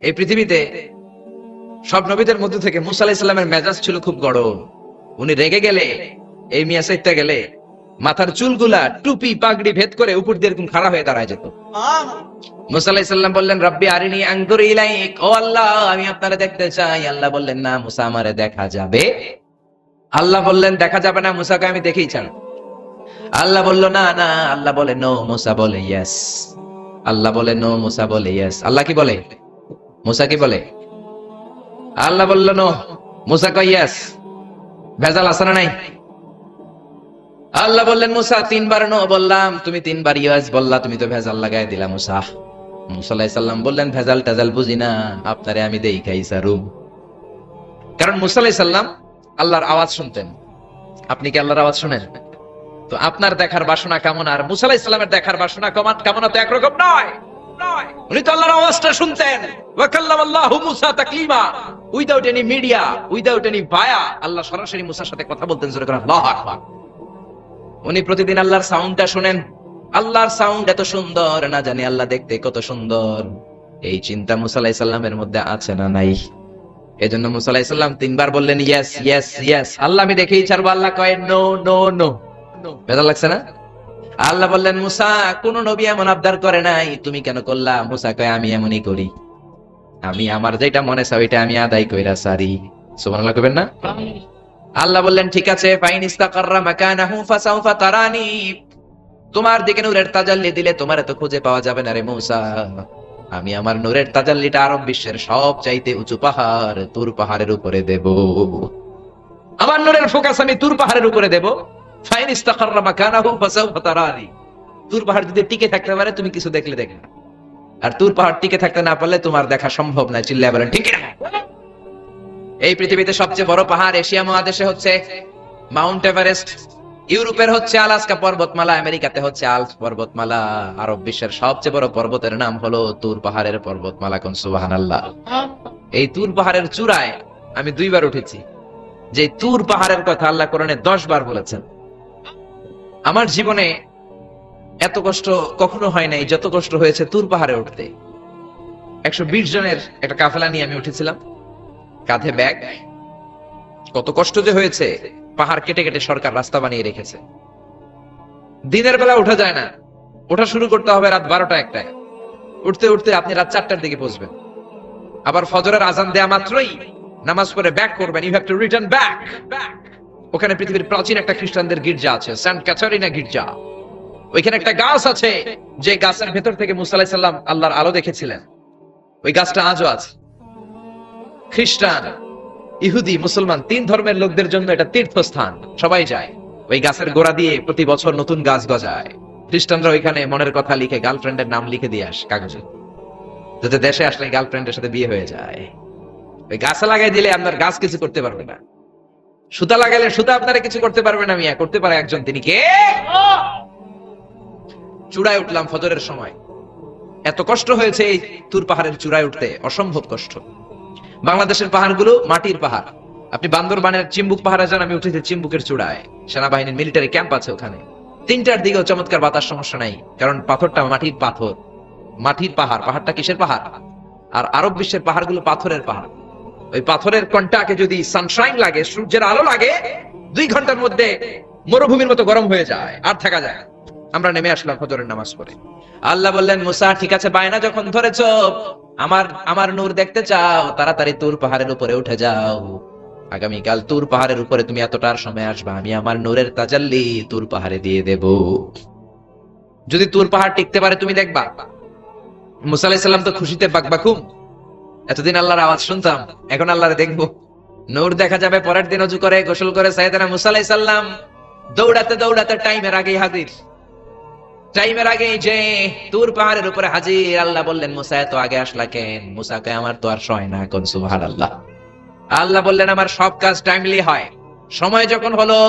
এই পৃথিবীতে সব নবীদের মধ্যে থেকে মুসা আলাইহিস সালামের মেজাজ ছিল খুব গরম। উনি রেগে গেলে, এই মিয়া সাইটটা গেলে মাথার চুলগুলা টুপি পাগড়ি ভেদ করে উপর দিয়ে এরকম খাড়া হয়ে দাঁড়ায় যেত। মুসা আলাইহিস সালাম বললেন, রব্বি আরিনি আনজুর ইলাইক, ও আল্লাহ আমি আপনারে দেখতে চাই। আল্লাহ বললেন, না মুসা, আমারে দেখা যাবে। আল্লাহ বললেন, দেখা যাবে না, মুসাকে আমি দেখেই ছাড়ব। আল্লাহ বলল, না না। আল্লাহ বলে নো, মুসা বলে ইয়েস। আল্লাহ বলে নো, মুসা বলে ইয়েস। আল্লাহ কি বলে? মুসা কি বলে? আল্লাহ বলল নো, মুসা কয় ইয়েস। ভেজাল আছে না নাই? আল্লাহ বললেন, মুসা তিনবার নো বললাম, তুমি তিনবার ইয়েস বললা, তুমি তো ভেজাল লাগাই দিলা মুসা। মুসা আলাইহিস সালাম বললেন, ভেজাল টেজাল বুঝি না, আপনারে আমি দেখাই সারুম। কারণ মুসা আলাইহিস সালাম আল্লাহর আওয়াজ শুনতেন। আপনি কি আল্লাহর আওয়াজ শুনেন? তো আপনার দেখার বাসনা কেমন আর মুসা আলাইহিস সালামের দেখার বাসনা কেমন তো একরকম নয়। উনি তো আল্লাহর আওয়াজটা শুনতেন। ওয়া কাল্লামাল্লাহু মুসা তাকলিমা, without any media, without any via, Allah সরাসরি মুসার সাথে কথা বলতেন। জোরে করে আল্লাহু আকবার। উনি প্রতিদিন আল্লাহর সাউন্ডটা শুনেন। আল্লাহর সাউন্ড এত সুন্দর, না জানি আল্লাহ দেখতে কত সুন্দর। এই চিন্তা মুসা আলাইহিস সালামের মধ্যে আছে না নাই? এজন্য মুসা আলাইহিস সালাম তিনবার বললেন ইয়েস ইয়েস ইয়েস। আল্লাহ আমি দেখেই ছাড়বো। আল্লাহ কয় নো নো নো। ভেজাল লাগছে না? আল্লাহ বললেন, মুসা কোন নবী এমন আবদার করে নাই, তুমি কেন করলা? মুসা কয়, আমি এমনই করি। আমি আমার যেটা মনে চাই ওইটা আমি আদায় কইরা সারি। সুবহানাল্লাহ কইবেন না? আল্লাহ বললেন, ঠিক আছে, ফাইন ইস্তাকাররা মাকানাহু ফাসাউফা তারানি। তোমার দিকে নূরের তাজাল্লি দিলে তোমার তো খুঁজে পাওয়া যাবে না রে মুসা। আমি আমার নূরের তাজাল্লিটা আরব বিশ্বের সব চাইতে উঁচু পাহাড় তুর পাহাড়ের উপরে দেব। আমার নূরের ফোকাস আমি তুর পাহাড়ের উপরে দেব। ফাইন ইস্তাকাররা মাকানাহু ফাসাউফা তারানি। তুর পাহাড় যদি টিকে থাকতে পারে তুমি কিছু দেখলে দেখবে, আর তুর পাহাড় টিকে থাকতে না পারলে তোমার দেখা সম্ভব না। চিল্লায় বলেন ঠিক না? এই পৃথিবীতে সবচেয়ে বড় পাহাড় এশিয়া মহাদেশে হচ্ছে মাউন্ট এভারেস্ট, ইউরোপের হচ্ছে আলাস্কা পর্বতমালা, আমেরিকাতে হচ্ছে আল্পস পর্বতমালা, আরব বিশ্বের সবচেয়ে বড় পর্বতের নাম হলো তুর পাহাড়ের পর্বতমালা। কোন সুবহানাল্লাহ। এই তুর পাহাড়ের চূড়ায় আমি 2 বার উঠেছি। যে তুর পাহাড়ের কথা আল্লাহ কোরআনে 10 বার বলেছেন। আমার জীবনে এত কষ্ট কখনো হয় নাই যত কষ্ট হয়েছে তুর পাহাড়ে উঠতে। 120 জনের একটা কাফেলা নিয়ে আমি উঠেছিলাম, কাঁধে ব্যাগ। কত কষ্ট যে হয়েছে। পাহাড় কেটে কেটে সরকার রাস্তা বানিয়ে রেখেছে। দিনের বেলা ওঠা যায় না, ওঠা শুরু করতে হবে রাত 12টা-1টায়। উঠতে উঠতে আপনি রাত 4টার দিকে পৌঁছবেন। আবার ফজরের আজান দেয়া মাত্রই নামাজ পড়ে ব্যাক করবেন। You have to return back. ওখানে পৃথিবীর প্রাচীন একটা খ্রিস্টানদের গির্জা আছে, সেন্ট ক্যাথারিনা গির্জা। ওইখানে একটা গাছ আছে, যে গাছের ভেতর থেকে মুসা আলাইহিস সালাম আল্লাহর আলো দেখেছিলেন। ওই গাছটা আজও আছে। খ্রিস্টান, ইহুদি, মুসলমান 3 ধর্মের লোকদের জন্য এটা তীর্থস্থান। সবাই যায় ওই গাছের গোড়া দিয়ে, প্রতি বছর নতুন গাছ গজায়। খ্রিস্টানরা ওইখানে মনের কথা লিখে, গার্লফ্রেন্ডের নাম লিখে দিয়ে আস কাগজে, যাতে দেশে আসলে গার্লফ্রেন্ডের সাথে বিয়ে হয়ে যায়। ওই গাছে লাগাই দিলে আপনার গাছ কিছু করতে পারবে না। সুতা লাগাইলে সুতা আপনারা কিছু করতে পারবে না। মিয়া করতে পারে একজন, তিনি কে? চূড়ায় উঠলাম ফজরের সময়। এত কষ্ট হয়েছে এই তুর পাহাড়ের চূড়ায় উঠতে, অসম্ভব কষ্ট। বাংলাদেশের পাহাড়গুলো মাটির পাহাড়। আপনি বান্দরবানের চিম্বুক পাহাড়ে যান, আমি উঠেছি চিম্বুকের চূড়ায়। সেনাবাহিনীর মিলিটারি ক্যাম্প আছে ওখানে। 3টার দিকেও চমৎকার বাতাস, সমস্যা নাই, কারণ পাথরটা মাটির পাথর। মাটির পাহাড়। পাহাড়টা কিসের পাহাড়? আর আরব বিশ্বের পাহাড়গুলো পাথরের পাহাড়। ওই পাথরের কন্টাকে যদি সানশাইন লাগে, সূর্যের আলো লাগে, 2 ঘন্টার মধ্যে মরুভূমির মতো গরম হয়ে যায়, আর থাকা যায় না। আমরা নেমে আসলাম ফজরের নামাজ পড়ে। আল্লাহ বললেন, মুসা ঠিক আছে, বায়না যখন ধরেছো, আমার নূর দেখতে চাও, তাড়াতাড়ি তুর পাহাড়ের উপরে উঠে যাও। আগামীকাল তুর পাহাড়ের উপরে তুমি এতটার সময় আসবা, আমি আমার নূরের তাজাল্লি তুর পাহাড়ে দিয়ে দেব। যদি তুর পাহাড় টিকতে পারে তুমি দেখবা। মুসা আলাইহিস সালাম তো খুশিতে বাকবাকুম। এতদিন আল্লাহর আওয়াজ শুনতাম, এখন আল্লাহরে দেখবো, নূর দেখা যাবে। পরের দিন ওযু করে গোসল করে সাইয়েদনা মুসা আলাইহিস সালাম দৌড়াতে দৌড়াতে টাইমের আগেই হাজির। টাইমের আগে যে তুর পাহাড়ের উপরে হাজির। আল্লাহ বললেন, মুসা এত আগে আসলা কেন? মুসা কয়, আমার তো আর সয় না। কোন সুবহানাল্লাহ। আল্লাহ বললেন, আমার সব কাজ টাইমলি হয়। সময় যখন হলো,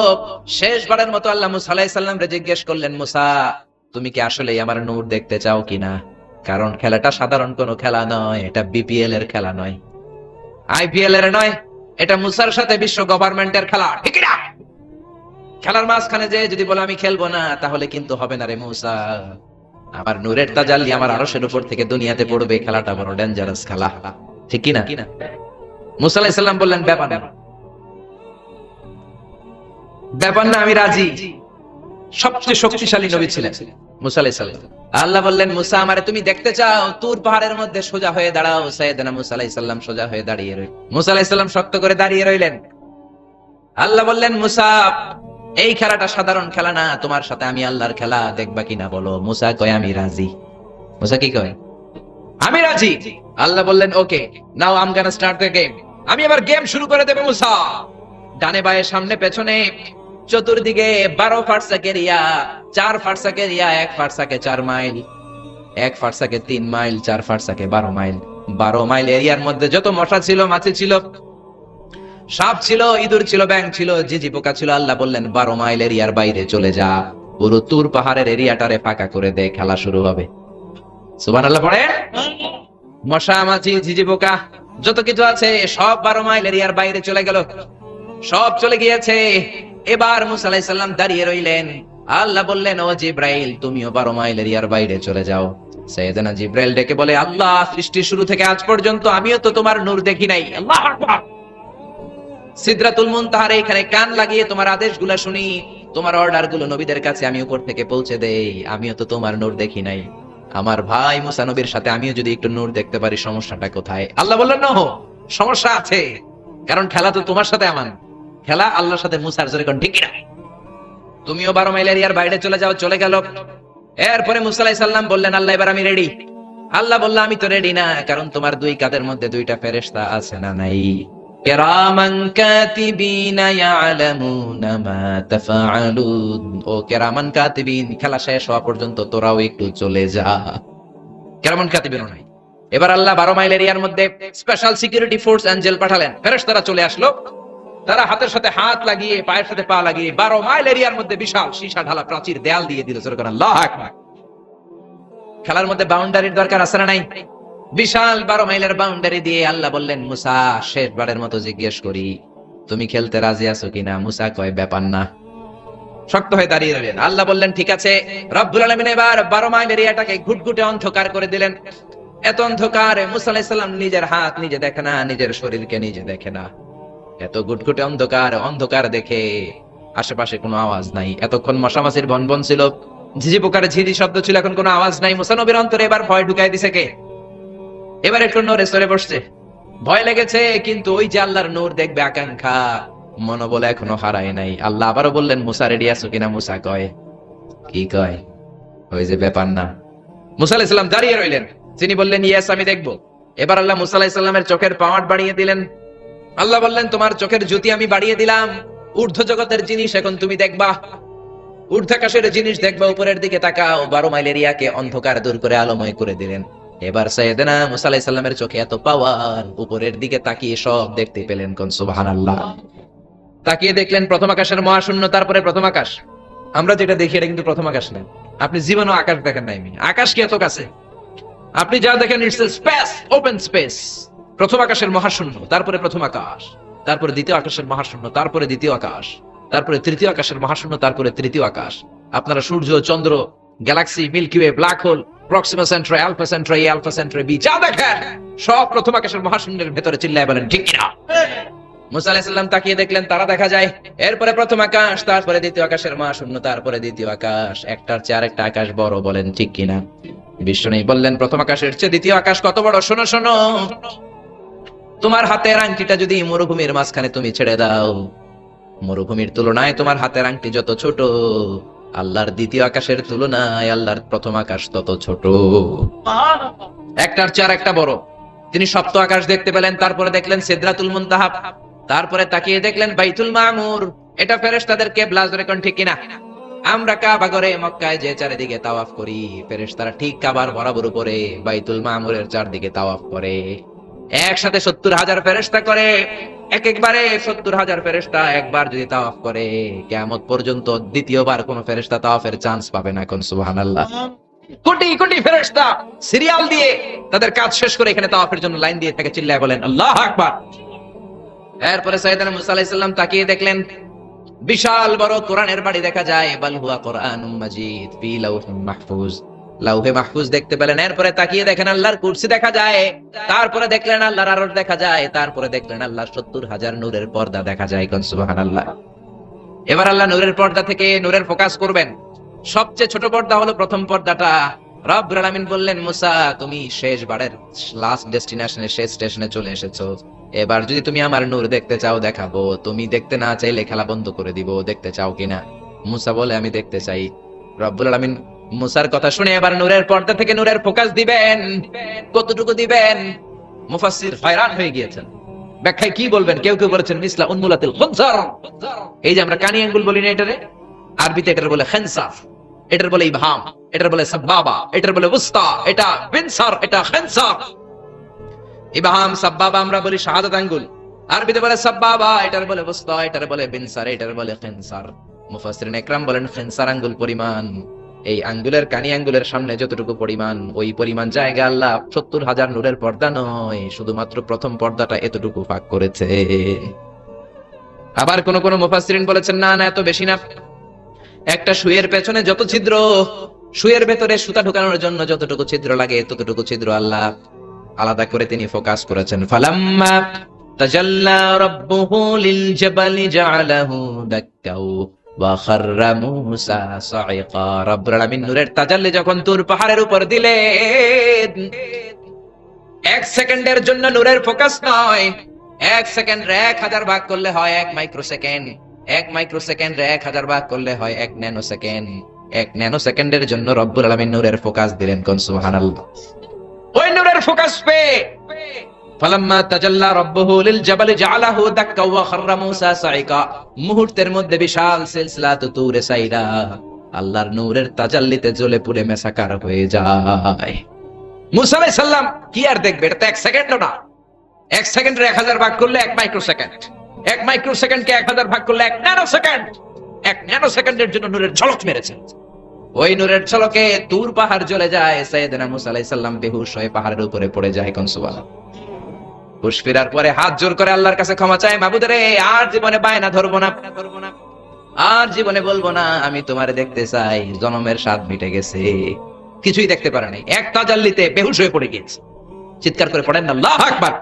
শেষবারের মতো আল্লাহ মুসা আলাইহিস সালামকে জিজ্ঞেস করলেন, মুসা তুমি কি আসলেই আমার নূর দেখতে চাও কিনা? কারণ খেলাটা সাধারণ কোনো খেলা নয়, এটা বিপিএল এর খেলা নয়, আইপিএল এর নয়, এটা মুসার সাথে বিশ্ব গভর্নমেন্টের খেলা, ঠিক না? খেলার মাঝখানে যে যদি বলে আমি খেলবো না, তাহলে কিন্তু হবে না রে মুসা। আমার নূরের তাজাল্লি আমার আরশের উপর থেকে দুনিয়াতে পড়বে, খেলাটা বড় ডেঞ্জারাস খেলা, ঠিক কি না? মুসা আলাইহিস সালাম বললেন ব্যাপার না, ব্যাপার না, আমি রাজি। সবচেয়ে শক্তিশালী নবী ছিলেন মুসা আলাইহিস সালাম। আল্লাহ বললেন মুসা, আমারে তুমি দেখতে চাও? তুর পাহাড়ের মধ্যে সোজা হয়ে দাঁড়াও। সাইয়েদনা মুসা আলাইহিস সালাম সোজা হয়ে দাঁড়িয়ে রইলেন। মুসা আলাইহিস সালাম শক্ত করে দাঁড়িয়ে রইলেন। আল্লাহ বললেন মুসা, এই খেলাটা সাধারণ খেলা না, তোমার সাথে আমি আল্লাহর খেলা, দেখবা কিনা বলো? মুসা কয় আমি রাজি। মুসা কি কয়? আমি রাজি। আল্লাহ বললেন okay, now I am gonna start the game. আমি আবার গেম শুরু করে দেব। মুসা ডানে বায়ে সামনে পেছনে চতুর্দিকে 12 ফারসাক এরিয়া, 4 ফারসাক এরিয়া, 1 ফারসাকে 4 মাইল, 1 ফারসাকে 3 মাইল, 4 ফারসাকে 12 মাইল। 12 মাইল এরিয়ার মধ্যে যত মশা ছিল, মাছি ছিল, সাপ ছিল, ইঁদুর ছিল, ব্যাঙ ছিল, ঝিঝি পোকা ছিল, আল্লাহ বললেন 12 মাইল এরিয়ার বাইরে চলে যা, পুরো তুর পাহাড়ের এরিয়াটারে ফাঁকা করে দে, খেলা শুরু হবে। সুবহানাল্লাহ পড়ে। মশা মাছি ঝিঝি পোকা যত কিছু আছে সব 12 মাইল এরিয়ার বাইরে চলে গেল, সব চলে গিয়েছে। এবার মুসা আলাইহিস সালাম দাঁড়িয়ে রইলেন। আল্লাহ বললেন ও জিব্রাইল, তুমিও 12 মাইল এরিয়ার বাইরে চলে যাও। সাইয়েদনা জিব্রাইল ডেকে বলে, আল্লাহ, সৃষ্টির শুরু থেকে আজ পর্যন্ত আমিও তো তোমার নূর দেখি নাই। আল্লাহু আকবার। সিদরাতুল মুনতাহার এখানে কান লাগিয়ে তোমার আদেশগুলো শুনি, তোমার অর্ডারগুলো নবীদের কাছে আমি উপর থেকে পৌঁছে দেই, আমিও তো তোমার নূর দেখি নাই। আমার ভাই মুসা নবীর সাথে আমিও যদি একটু নূর দেখতে পারি, সমস্যাটা কোথায়? আল্লাহ বললেন না, সমস্যা আছে, কারণ খেলা তো তোমার সাথে আমার, খেলা আল্লাহর সাথে। মুসার জোরে কোন ঠিক না? তুমিও 12 মাইল এরিয়ার বাইরে চলে যাও। চলে গেল। এরপরে মুসা আলাইহিস সালাম বললেন, আল্লাহ এবার আমি রেডি। আল্লাহ বলল, আমি তো রেডি না, কারণ তোমার দুই কাঁধের মধ্যে দুইটা ফেরেশতা আছে না নাই? কিরামান কাতিবিনা ইয়ালামুনা মা তাফআলুন। ও কিরামান কাতিবিন, খেলা শেষ হওয়া পর্যন্ত তোরাও একটু চলে যা। কিরামান কাতিবিন নাই। এবার আল্লাহ 12 মাইল এরিয়ার মধ্যে স্পেশাল সিকিউরিটি ফোর্স এঞ্জেল পাঠালেন। ফেরেশতারা চলে আসলো। তারা হাতের সাথে হাত লাগিয়ে, পায়ের সাথে পা লাগিয়ে 12 মাইল এরিয়ার মধ্যে বিশাল সীসা ঢালা প্রাচীর দেয়াল দিয়ে দিল। আল্লাহু আকবার। খেলার মধ্যে বাউন্ডারির দরকার আছে না নাই? বিশাল 12 মাইলের বাউন্ডারি দিয়ে আল্লাহ বললেন, মুসা, শেষবারের মতো জিজ্ঞেস করি, তুমি খেলতে রাজি আছো কিনা? মুসা কয় ব্যাপার না, শক্ত হয়ে দাঁড়িয়ে রইলেন। আল্লাহ বললেন ঠিক আছে। রব্বুল আলামিন এবার 12 মাইল এরিয়াটাকে ঘুটঘুটে অন্ধকার করে দিলেন। এত অন্ধকার, মুসা আলাইহিস সালাম নিজের হাত নিজে দেখে না, নিজের শরীরকে নিজে দেখে না। এত ঘুটঘুটে অন্ধকার, অন্ধকার দেখে আশেপাশে কোনো আওয়াজ নাই। এতক্ষণ মশামাছির ভনভন ছিল, ঝিঝি পোকার ঝিঝি শব্দ ছিল, এখন কোনো আওয়াজ নাই। মুসা নবীর অন্তরে এবার ভয় ঢুকাই দিছে কে? এবার একটু নড়ে সরে বসছে, ভয় লেগেছে, কিন্তু ওই যে আল্লাহর নূর দেখবে আকাঙ্ক্ষা, মনোবল এখনো হারায় নাই। আল্লাহ আবারও বললেন, মুসা রেডি আছো কিনা? মুসা কয় কি কয়? ওই যে ব্যাপার না। মুসা আলাইহিস সালাম দাঁড়িয়ে রইলেন। তিনি বললেন ইয়েস, আমি দেখবো। এবার আল্লাহ মুসা আলাইহিস সালামের চোখের পাওয়ার বাড়িয়ে দিলেন। আল্লাহ বললেন, তোমার চোখের জ্যোতি আমি বাড়িয়ে দিলাম, ঊর্ধ্ব জগতের জিনিস এখন তুমি দেখবা, ঊর্ধ্বাকাশের জিনিস দেখবা, উপরের দিকে তাকাও। 12 মাইল এরিয়াকে অন্ধকার দূর করে আলোময় করে দিলেন। এবার সাইয়েদনা মুসা আলাইহিস সালামের চোখে এত পাওয়ার, উপরের দিকে তাকিয়ে সব দেখতে পেলেন। কোন সুবহানাল্লাহ। তাকিয়ে দেখলেন প্রথম আকাশের মহাশূন্য, তারপরে প্রথম আকাশ। আমরা যেটা দেখি এটা কিন্তু প্রথম আকাশ না। আপনি জীবনও আকাশ দেখেন নাই। আকাশ কি এত কাছে? আপনি যা দেখেন ইটস স্পেস, ওপেন স্পেস। প্রথম আকাশের মহাশূন্য, তারপরে প্রথম আকাশ, তারপরে দ্বিতীয় আকাশের মহাশূন্য, তারপরে দ্বিতীয় আকাশ, তারপরে তৃতীয় আকাশের মহাশূন্য, তারপরে তৃতীয় আকাশ। আপনারা সূর্য, চন্দ্র, galaxy, Milky Way, black hole, Proxima Centauri, Alpha Centauri, Alpha Centauri B, যা দেখেন সব প্রথম আকাশের মহাশূন্যের ভেতরে। চিল্লায় বলেন ঠিক কিনা? মুসা আলাইহিস সালাম তাকিয়ে দেখলেন তারা দেখা যায়। এরপরে প্রথম আকাশ, তারপরে দ্বিতীয় আকাশের মহাশূন্য, তারপরে দ্বিতীয় আকাশ। একটার চেয়ে আরেকটা আকাশ বড়। বলেন ঠিক কিনা? বিষ্ণু বললেন প্রথম আকাশের চেয়ে দ্বিতীয় আকাশ কত বড়? শোনো শোনো, তোমার হাতের আংটিটা যদি মরুভূমির মাঝখানে তুমি ছেড়ে দাও, মরুভূমির তুলনায় তোমার হাতের আংটি যত ছোট, আল্লাহর দ্বিতীয় আকাশের তুলনায় আল্লাহর প্রথম আকাশ তত ছোট। একটার চেয়ে আরেকটা বড়। তিনি সপ্ত আকাশ দেখতে পেলেন, তারপরে দেখলেন সিদরাতুল মুনতাহা, তারপরে তাকিয়ে দেখলেন বাইতুল মামুর। এটা ফেরেশতাদের কিবলা। জোরে কোন ঠিক কিনা? আমরা কাবা ঘরে মক্কায় যে চারিদিকে তাওয়াফ করি, ফেরেশতারা ঠিক কাবার বরাবর উপরে বাইতুল মামুরের চারদিকে তাওয়াফ করে। একসাথে 70,000 ফেরেশতা করে। একবারে 70,000 ফেরেশতা একবার যদি তাওয়াফ করে, কিয়ামত পর্যন্ত দ্বিতীয়বার কোন ফেরেশতা তাওয়াফের চান্স পাবে না। কোন সুবহানাল্লাহ। কোটি কোটি ফেরেশতা সিরিয়াল দিয়ে তাদের কাজ শেষ করে এখানে তাওয়াফের জন্য লাইন দিয়ে থাকে। চিল্লায় বলেন আল্লাহু আকবার। এরপরে সাইয়েদনা মুসা আলাইহিস সালাম তাকিয়ে দেখলেন বিশাল বড় কোরআনের বাড়ি দেখা যায়। বাল হুয়া কোরআনুম মাজিদ ফি লাউহিন মাহফুজ। লাউহে মাহফুজ দেখতে পেলেন, এরপরে তাকিয়ে দেখেন আল্লাহর কুরসি দেখা যায়, তারপরে দেখলেন আল্লাহর আরশ দেখা যায়, তারপরে দেখলেন আল্লাহর 70,000 নূরের পর্দা দেখা যায়। কোন সুবহানাল্লাহ। এবার আল্লাহ নূরের পর্দা থেকে নূরের ফোকাস করবেন। সবচেয়ে ছোট পর্দা হলো প্রথম পর্দাটা। রব্বুল আলামিন বললেন, মুসা তুমি শেষ বারের লাস্ট ডেস্টিনেশনে, শেষ স্টেশনে চলে এসেছো। এবার যদি তুমি আমার নূর দেখতে চাও দেখাবো, তুমি দেখতে না চাইলে খেলা বন্ধ করে দিব। দেখতে চাও কিনা? মুসা বলে, আমি দেখতে চাই। রব্বুল আলামিন মুসার কথা শুনে এবার নূরের পর্দা থেকে নূরের ফোকাস দিবেন। কতটুকু দিবেন? মুফাসসির হয়রান হয়ে গিয়েছেন। ব্যাখ্যায় কি বলবেন? কেউ কেউ বলেছেন মিসলা উনমুলাতিল খুনসার। এই যে আমরা কানি আঙ্গুল বলি না, এটারে আরবিতে এটার বলে খেনসার, এটার বলে ইবহাম, এটার বলে সাব্বাবা, এটার বলে উস্তা, এটা বিনসার, এটা খেনসার। ইবহাম সাব্বাবা আমরা বলি শাহাদাত আঙ্গুল, আরবিতে বলে সাব্বাবা, এটার বলে উস্তা, এটার বলে বিনসার, এটার বলে খেনসার। মুফাসসিরিন ইকরাম বলেন খেনসার আঙ্গুল পরিমাণ, এই আঙ্গুলের কানি আঙ্গুলের সামনে যতটুকু পরিমাণ, ওই পরিমাণ জায়গা আল্লাহ 70,000 নূরের পর্দা নয়, শুধুমাত্র প্রথম পর্দাটা এতটুকু ফাঁক করেছে। আবার কোন কোন মুফাসসিরিন বলেছেন না না, এত বেশি না। একটা সুইয়ের পেছনে যত ছিদ্র, সুইয়ের ভেতরে সুতা ঢোকানোর জন্য যতটুকু ছিদ্র লাগে, ততটুকু ছিদ্র আল্লাহ আলাদা করে তিনি ফোকাস করেছেন। ফালাম্মা তাজাল্লা রাব্বুহু লিল জাবালি জাআলাহু দাক্কাও ওয়া খাররা মূসা সাইকা। রব্বুল আলামিন নূরের তাজাল্লি যখন তুর পাহাড়ের উপর দিলেন, এক সেকেন্ডের জন্য নূরের ফোকাস নয়, এক সেকেন্ড 1000 ভাগ করলে হয় 1 মাইক্রোসেকেন্ড, 1 মাইক্রোসেকেন্ড 1000 ভাগ করলে হয় 1 ন্যানো সেকেন্ড। 1 ন্যানো সেকেন্ডের জন্য রব্বুল আলামিন নূরের ফোকাস দিলেন। কোন সুবহানাল্লাহ। ওই নূরের ফোকাস পে ফালাম্মা তাজাল্লা রাব্বুহু লিল জাবালি জাআলাহু দাক্কা ওয়া খাররা মূসা সাইকা, মুহূর্তের মধ্যে বিশাল সিলসিলাত তুরে সাইরা আল্লাহর নূরের তাজাল্লিতে জ্বলে পুড়ে মেসাকার হয়ে যায়। মূসা আলাইহিস সালাম কি আর দেখবে? এটা তো 1 সেকেন্ডও না। 1 সেকেন্ডের 1000 ভাগ করলে 1 মাইক্রোসেকেন্ড, 1 মাইক্রোসেকেন্ডকে 1000 ভাগ করলে 1 ন্যানো সেকেন্ড। 1 ন্যানো সেকেন্ডের জন্য নূরের ঝলক মেরেছে। ওই নূরের ঝলকে তুর পাহাড় জ্বলে যায়। সাইয়েদনা মূসা আলাইহিস সালাম বেহুশ হয়ে পাহাড়ের উপরে পড়ে যায়। কোন সুবহানাল্লাহ। হুশ ফেরার পরে হাত জোর করে আল্লাহর কাছে ক্ষমা চায়, মাবুদ রে, আর জীবনে বায়না ধরবো না, আর জীবনে বলবো না আমি তোমারে দেখতে চাই, জনমের স্বাদ মিটে গেছে। কিছুই দেখতে পারে নাই, এক তাজাল্লিতে বেহুশ হয়ে পড়ে গিয়েছে। চিৎকার করে পড়েন আল্লাহু আকবার।